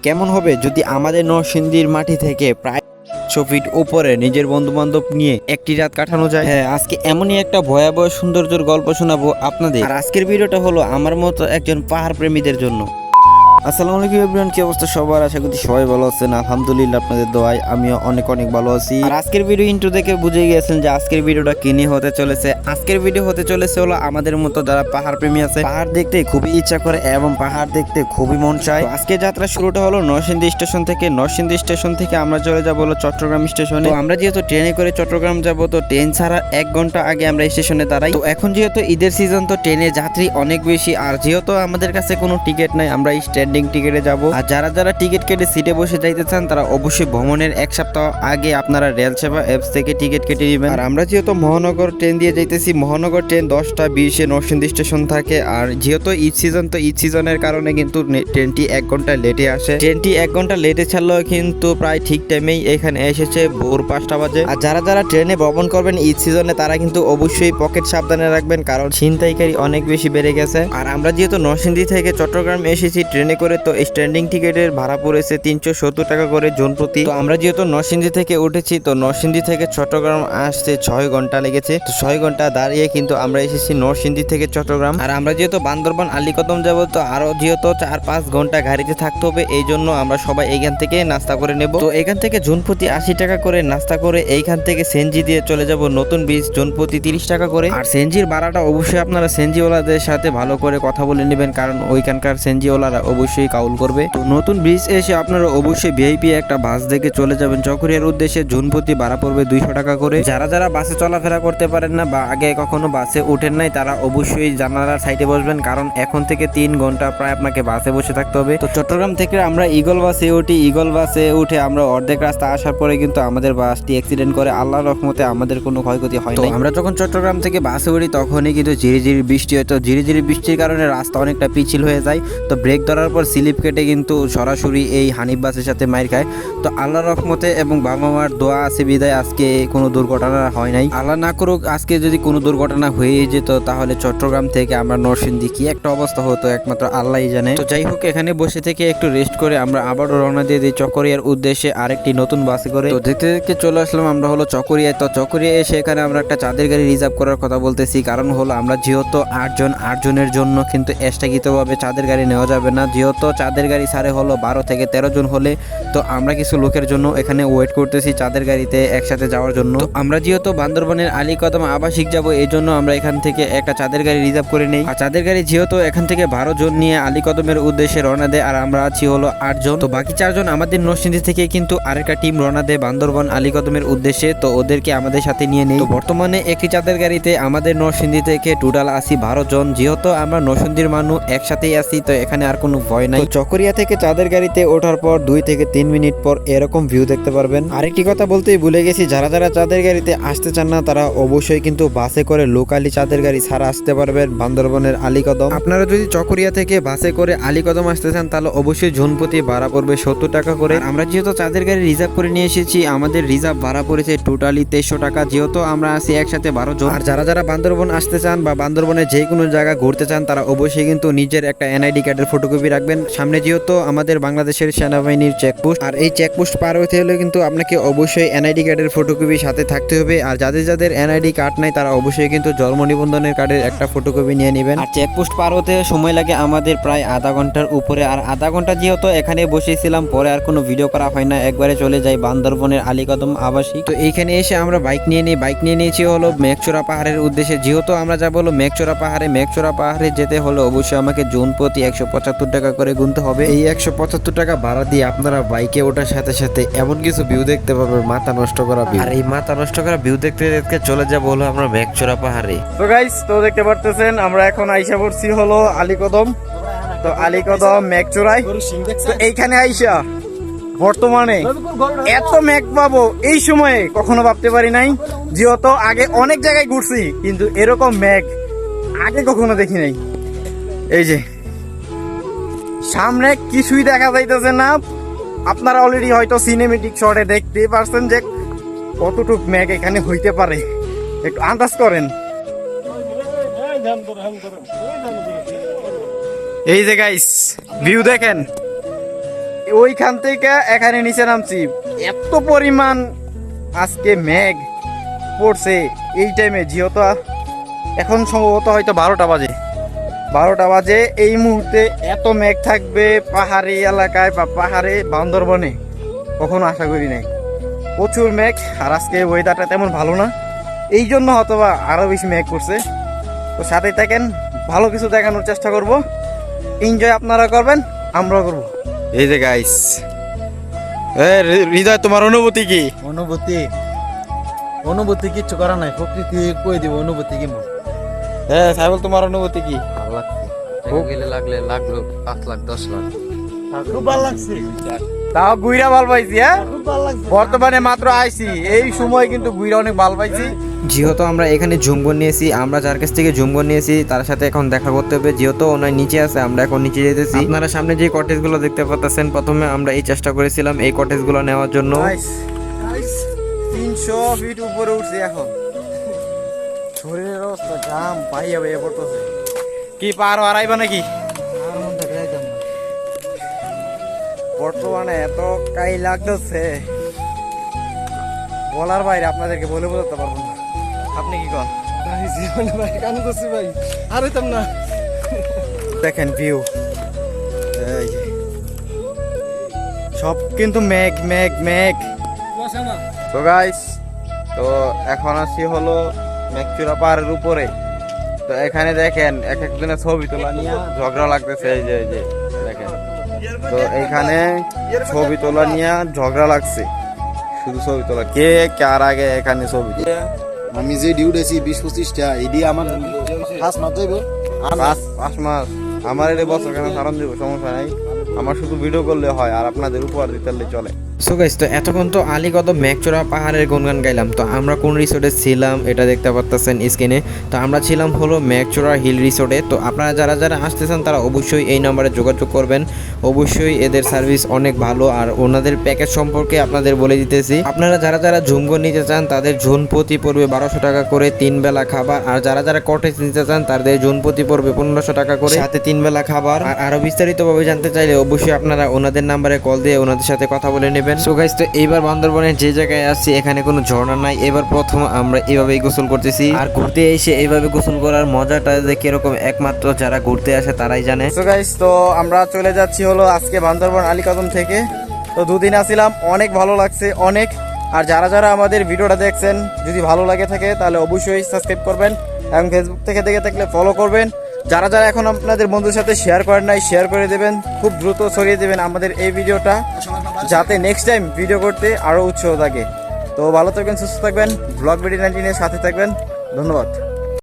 কেমন হবে যদি আমাদের নরসিংদীর মাটি থেকে প্রায় 100 ফিট উপরে নিজের বন্ধু বান্ধব নিয়ে একটি রাত কাটানো যায়। হ্যাঁ, আজকে এমনই একটা ভয়াবহ সৌন্দর্যের গল্প শোনাবো আপনাদের। আর আজকের ভিডিওটা হলো আমার মতো একজন পাহাড় প্রেমীদের জন্য। আসসালামু আলাইকুম এভরিওয়ান, কি অবস্থা সবার? আশা করি সবাই ভালো আছেন। আলহামদুলিল্লাহ, আপনাদের দোয়ায় আমিও অনেক ভালো আছি। আর আজকের ভিডিও ইন্ট্রো দেখে বুঝে গিয়েছেন যে আজকের ভিডিওটা কি নিয়ে হতে চলেছে। আজকের ভিডিও হতে চলেছে হলো আমাদের মতো যারা পাহাড় প্রেমী আছে, পাহাড় দেখতে খুবই ইচ্ছা করে এবং পাহাড় দেখতে খুবই মন চায়। আজকে যাত্রা শুরুটা হলো নরসিংদী স্টেশন থেকে। নরসিংদী স্টেশন থেকে আমরা চলে যাবো হলো চট্টগ্রাম স্টেশনে। তো আমরা যেহেতু ট্রেনে করে চট্টগ্রাম যাব, তো ট্রেন ছাড়ার 1 ঘন্টা আগে আমরা স্টেশনে দাঁড়াই। তো এখন যেহেতু ঈদের সিজন, তো ট্রেনে যাত্রী অনেক বেশি। আর যেহেতু আমাদের কাছে কোনো টিকিট নাই, আমরা স্ট্যান্ডিং টিকিটে যাব। আর যারা টিকিট কেটে সিটে বসে যাইতে চান, তারা অবশ্যই ভ্রমণের 1 সপ্তাহ আগে আপনারা রেল সেবা অ্যাপস থেকে টিকিট কেটে নেবেন। আর আমরা যেহেতু মহানগর ট্রেন দিয়ে যাইতেছি, মহানগর ট্রেন 10টা 20-এ নরসিংদী স্টেশন থাকে। আর যেহেতু ঈদ সিজন, তো ঈদ সিজনের কারণে কিন্তু ট্রেনটি 1 ঘন্টা লেটে আসে। ট্রেনটি 1 ঘন্টা লেটে ছাড়লেও কিন্তু প্রায় ঠিক টাইমেই এখানে এসেছে, ভোর 5টা বাজে। আর যারা ট্রেনে ভ্রমণ করবেন ঈদ সিজনে, তারা কিন্তু অবশ্যই পকেট সাবধানে রাখবেন, কারণ ছিনতাইকারী অনেক বেশি বেড়ে গেছে। আর আমরা যেহেতু নরসিংদী থেকে চট্টগ্রাম এসেছি ট্রেনে করে, তো স্ট্যান্ডিং টিকিটের ভাড়া পড়েছে 370 টাকা করে জন প্রতি। তো আমরা যেহেতু নরসিংদী থেকে উঠেছি, তো নরসিংদী থেকে চট্টগ্রাম আসতে 6 ঘন্টা লেগেছে। তো 6 ঘন্টা দাঁড়িয়ে কিন্তু আমরা এসেছি নরসিংদী থেকে চট্টগ্রাম। আর আমরা যেহেতু বান্দরবান আলীকদম যাব, তো আরো যেহেতু 4-5 ঘন্টা গাড়িতে থাকতে হবে, এই জন্য আমরা সবাই এইখান থেকে নাস্তা করে নেব। তো এখান থেকে জন প্রতি 80 টাকা করে নাস্তা করে এইখান থেকে সেনজি দিয়ে চলে যাব নতুন ব্রিজ, জন প্রতি 30 টাকা করে। আর সেনজির ভাড়াটা অবশ্যই আপনারা সেনজিওয়ালাদের সাথে ভালো করে কথা বলে নেবেন, কারণ ওইখানকার সেনজিওয়ালারা অবশ্যই কাউল করবে। তো নতুন ব্রিজ এসে আপনারা অবশ্যই ভিআইপি একটা বাস দেখে চলে যাবেন চকরিয়ার উদ্দেশ্যে। জনপ্রতি ভাড়া পড়বে 200 টাকা করে। যারা বাসে চলাফেরা করতে পারেন না বা আগে কখনো বাসে উঠেন নাই, তারা অবশ্যই জানালার সাইডে বসবেন, কারণ এখন থেকে 3 ঘন্টা প্রায় আপনাকে বাসে বসে থাকতে হবে। তো চট্টগ্রাম থেকে আমরা ঈগল বাসে উঠি। ঈগল বাসে উঠে আমরা অর্ধেক রাস্তা আসার পরে কিন্তু আমাদের বাসটি অ্যাক্সিডেন্ট করে। আল্লাহর রহমতে আমাদের কোনো ক্ষয়ক্ষতি হয় না। আমরা যখন চট্টগ্রাম থেকে বাসে উঠি, তখনই কিন্তু ঝিরিঝিরি বৃষ্টি হয়। তো ঝিরিঝিরি বৃষ্টির কারণে রাস্তা অনেকটা পিছিল হয়ে যায়। তো ব্রেক ধরার পর স্লিপ কেটে কিন্তু সরাসরি এই হানিফ বাসের সাথে মাইর খায়। তো আল্লাহর রহমতে এবং বাবা মার দোয়া আছে বিদায় আজকে কোনো দুর্ঘটনা হয় নাই। আল্লাহ না করুক আজকে যদি কোনো দুর্ঘটনা হয়ে যেত, তাহলে চট্টগ্রাম থেকে আমরা নরসিংদী কি একটা অবস্থা হতো একমাত্র আল্লাহই জানে। তো যাই হোক, এখানে বসে থেকে একটু রেস্ট করে আমরা আবারও রওনা দিয়ে দিই চকরিয়ার উদ্দেশ্যে আরেকটি নতুন বাসে করে। তো দেখতে দেখতে চলে আসলাম আমরা হলো চকরিয়ায়। তো চকরিয়া এসে এখানে আমরা একটা চাঁদের গাড়ি রিজার্ভ করার কথা বলতেছি, কারণ হলো আমরা যেহেতু 8 জনের জন্য কিন্তু এক্সট্রাকৃতভাবে চাঁদের গাড়ি নেওয়া যাবে না। যেহেতু চাঁদের গাড়ি ছাড়ে হলো 12 থেকে 13 জন হলে, তো আমরা কিছু লোকের জন্য এখানে ওয়েট করতেছি চাঁদের গাড়িতে একসাথে যাওয়ার জন্য। তো আমরা যেহেতু বান্দরবানের আলীকদম আবাসিক যাব, এই জন্য আমরা এখান থেকে একটা চাঁদের গাড়ি রিজার্ভ করে নেই। আর চাঁদের গাড়ি যেহেতু এখান থেকে 12 জন নিয়ে আলীকদমের উদ্দেশ্যে রওনা দেয়, আর আমরা আছি হলো 8 জন। তো বাকি 4 জন আমাদের নরসিংদী থেকে কিন্তু আরেকটা টিম রওনা দেয় বান্দরবান আলীকদমের উদ্দেশ্যে। তো ওদেরকে আমাদের সাথে নিয়ে নেই। তো বর্তমানে একটি চাঁদের গাড়িতে আমাদের নরসিংদী থেকে টোটাল আছি 12 জন। যেহেতু আমরা নরসিংদীর মানুষ একসাথেই আছি, তো এখানে আর কোনো ভয় নাই। চকরিয়া থেকে চাঁদের গাড়িতে ওঠার পর 2 থেকে 3 মিনিট পর এরকম ভিউ দেখতে পারবেন। আরেকটি কথা বলতেই ভুলে গেছি, যারা চাঁদের গাড়িতে আসতে চান না, তারা অবশ্যই কিন্তু বাসে করে লোকালি চাঁদের গাড়ি ছাড়া আসতে পারবেন বান্দরবনের আলীকদম। আপনারা যদি চকরিয়া থেকে বাসে করে আলীকদম আসতে চান, তাহলে অবশ্যই জনপ্রতি ভাড়া পড়বে 70 টাকা করে। আমরা যেহেতু চাঁদের গাড়ি রিজার্ভ করে নিয়ে এসেছি, আমাদের রিজার্ভ ভাড়া পড়েছে টোটালি 2300 টাকা, যেহেতু আমরা আছি একসাথে 12 জন। আর যারা বান্দরবন আসতে চান বা বান্দরবনের যে কোনো জায়গা ঘুরতে চান, তারা অবশ্যই কিন্তু নিজের একটা এনআইডি কার্ডের ফটোকপি রাখবেন। সামনে যেহেতু আমাদের বাংলাদেশের সেনাবাহিনীর চেকপোস্ট, আর এই চেকপোস্ট পার হতে হলে কিন্তু আপনাকে অবশ্যই এনআইডি কার্ডের ফটোকপি সাথে থাকতে হবে। আর যাদের এনআইডি কার্ড নাই, তারা অবশ্যই কিন্তু জন্ম নিবন্ধনের কার্ডের একটা ফটোকপি নিয়ে নেবেন। আর চেকপোস্ট পার হতে সময় লাগে আমাদের প্রায় আধা ঘন্টার উপরে। আর আধা ঘন্টা যেহেতু এখানে বসেছিলাম, পরে আর কোনো ভিডিও করা হয় না, একবারে চলে যাই বান্দরবনের আলীকদম আবাসিক। তো এইখানে এসে আমরা বাইক নিয়ে নিয়েছি হলো মেঘচোরা পাহাড়ের উদ্দেশ্যে। যেহেতু আমরা যাবো হলো মেঘচোরা পাহাড়ে যেতে হলে অবশ্যই আমাকে জন প্রতি 175 টাকা করে গুনতে হবে। এই 175 টাকা ভাড়া দিয়ে আপনারা বাইকে ওঠার সাথে সাথে এমন কিছু ভিউ দেখতে পাবেন, মাথা নষ্ট করা ভিউ। আর এই মাথা নষ্ট করা ভিউ দেখতে দেখতে চলে যাবো হলো আমরা মেঘচোরা পাহাড়ে। তো গাইস, তো দেখতে পারতেছেন আমরা এখন আইসা পড়ছি হলো আলীকদম। তো আলীকদম মেঘচোরায়। তো এইখানে আইসা বর্তমানে এত মেঘ পাবো এই সময়ে কখনো ভাবতে পারি নাই। যেহেতু আগে অনেক জায়গায় ঘুরছি, কিন্তু এরকম মেঘ আগে কখনো দেখি নাই। এই যে সামনে কিছুই দেখা যাইতেছে না। আপনারা অলরেডি হয়তো সিনেমেটিক শটে দেখতে পারছেন যে কতটুক মেঘ এখানে হইতে পারে, একটু আন্দাজ করেন। এই যে গাইস ভিউ দেখেন, ওইখান থেকে এখানে নিচে নামছি, এত পরিমাণ আজকে মেঘ পড়ছে এই টাইমে, যেহেতু এখন সম্ভবত হয়তো 12টা বাজে। এই মুহূর্তে এত মেঘ থাকবে পাহাড়ি এলাকায় বা পাহাড়ে বান্দরবনে কখনো আশা করি নাই। প্রচুর মেঘ, আর আজকে ওয়েদারটা তেমন ভালো না, এই জন্য হয়তোবা আরো বেশি মেঘ করছে। তো সাথে থাকেন, ভালো কিছু দেখানোর চেষ্টা করব, এনজয় আপনারা করবেন, আমরাও করব। এই যে গাইস, হৃদয় তোমার অনুভূতি কি? অনুভূতি কিচ্ছু করা নাই, প্রকৃতি কই দিব অনুভূতি কি মোর। হ্যাঁ সাইবল, তোমার অনুভূতি কি? ভালো লাগছে, গেলে লাগলো 5 লাখ 10 লাখ। খুব ভালো লাগছে, তাও গুইরা ভাল পাইছি। হ্যাঁ খুব ভালো লাগছে। বর্তমানে মাত্র আইছি, এই সময় কিন্তু গুইরা অনেক ভাল পাইছি। যেহেতু আমরা এখানে জুমগন নিয়েছি, আমরা যার কাছ থেকে জুমগন নিয়েছি তার সাথে এখন দেখা করতে হবে। যেহেতু ওনার নিচে আছে, আমরা এখন নিচে যেতেছি। আপনারা সামনে যে কটেজগুলো দেখতে পাচ্ছেন, প্রথমে আমরা এই চেষ্টা করেছিলাম এই কটেজগুলো নেওয়ার জন্য। 300 ফিট উপরে উঠছি এখন, শরীরের অবস্থা ঘাম পাইয়া বাইয়া পড়তেছে। কি পার হারাইবা নাকি? বর্তমানে এত কাই লাগতেছে বলার বাইরে, আপনাদেরকে বলে বোঝাতে পারবো না। আপনি কি কন? দেখেন ভিউ, সব কিন্তু মেঘ মেঘ মেঘ। তো গাইস, তো এখন আসি হলো মেঘচূড়া পাহাড়ের উপরে। তো এখানে দেখেন এক একজনের ছবি তোলা নিয়ে ঝগড়া লাগতেছে, এই যে দেখেন। তো এইখানে ছবি তোলা নিয়ে ঝগড়া লাগছে, শুধু ছবি তোলা, কে কার আগে এখানে ছবি তোলা। আমি যে ডিউটি 20-25টা এই দিয়ে আমার ফার্স্ট মাত্র হইব। 5 মাস আমার এই বছর কেন সারান দেবো, সমস্যা নাই, আমার শুধু ভিডিও করলে হয়, আর আপনাদের উপহার দিতে পারলে চলে। সো গাইস, তো এতক্ষণ তো আলীকদম মেঘচড়া পাহাড়ের গুনগান গাইলাম। তো আমরা কোন রিসোর্টে ছিলাম এটা দেখতে পাচ্ছেন স্ক্রিনে। তো আমরা ছিলাম হলো মেঘচড়া হিল রিসোর্টে। তো আপনারা যারা যারা আসতেছেন তারা অবশ্যই এই নাম্বারে যোগাযোগ করবেন, অবশ্যই এদের সার্ভিস অনেক ভালো। আর ওনাদের প্যাকেজ সম্পর্কে আপনাদের বলে দিতেছি, আপনারা যারা যারা জুমগন নিতে চান তাদের জোন প্রতি পড়বে 1200 টাকা করে 3 বেলা খাবার। আর যারা যারা কটেজ নিতে চান তাদের জোন প্রতি পড়বে 1500 টাকা করে, সাথে 3 বেলা খাবার। আর আরো বিস্তারিতভাবে জানতে চাইলে অবশ্যই আপনারা ওনাদের নাম্বারে কল দিয়ে ওনাদের সাথে কথা বলে নেবেন। সো গাইস, তো এইবার বান্দরবনের যে জায়গায় আসছি এখানে কোনো ঝর্ণা নাই। এবার প্রথম আমরা এইভাবেই গোসল করতেছি, আর ঘুরতে এসে এইভাবে গোসল করার মজাটা যে কিরকম একমাত্র যারা ঘুরতে আসে তারাই জানে। সো গাইস, তো আমরা চলে যাচ্ছি হলো আজকে বান্দরবন আলীকদম থেকে। তো 2 দিন আসছিলাম, অনেক ভালো লাগছে অনেক। আর যারা যারা আমাদের ভিডিওটা দেখছেন, যদি ভালো লাগে থাকে তাহলে অবশ্যই সাবস্ক্রাইব করবেন, এবং ফেসবুক থেকে দেখে থাকলে ফলো করবেন। যারা যারা এখন আপনাদের বন্ধুদের সাথে শেয়ার করেন নাই, শেয়ার করে দেবেন, খুব দ্রুত ছড়িয়ে দেবেন আমাদের এই ভিডিওটা, যাতে নেক্সট টাইম ভিডিও করতে আরও উৎসাহ থাকে। তো ভালো থাকবেন, সুস্থ থাকবেন, ব্লগ ভিডিও 19 এর সাথে থাকবেন। ধন্যবাদ।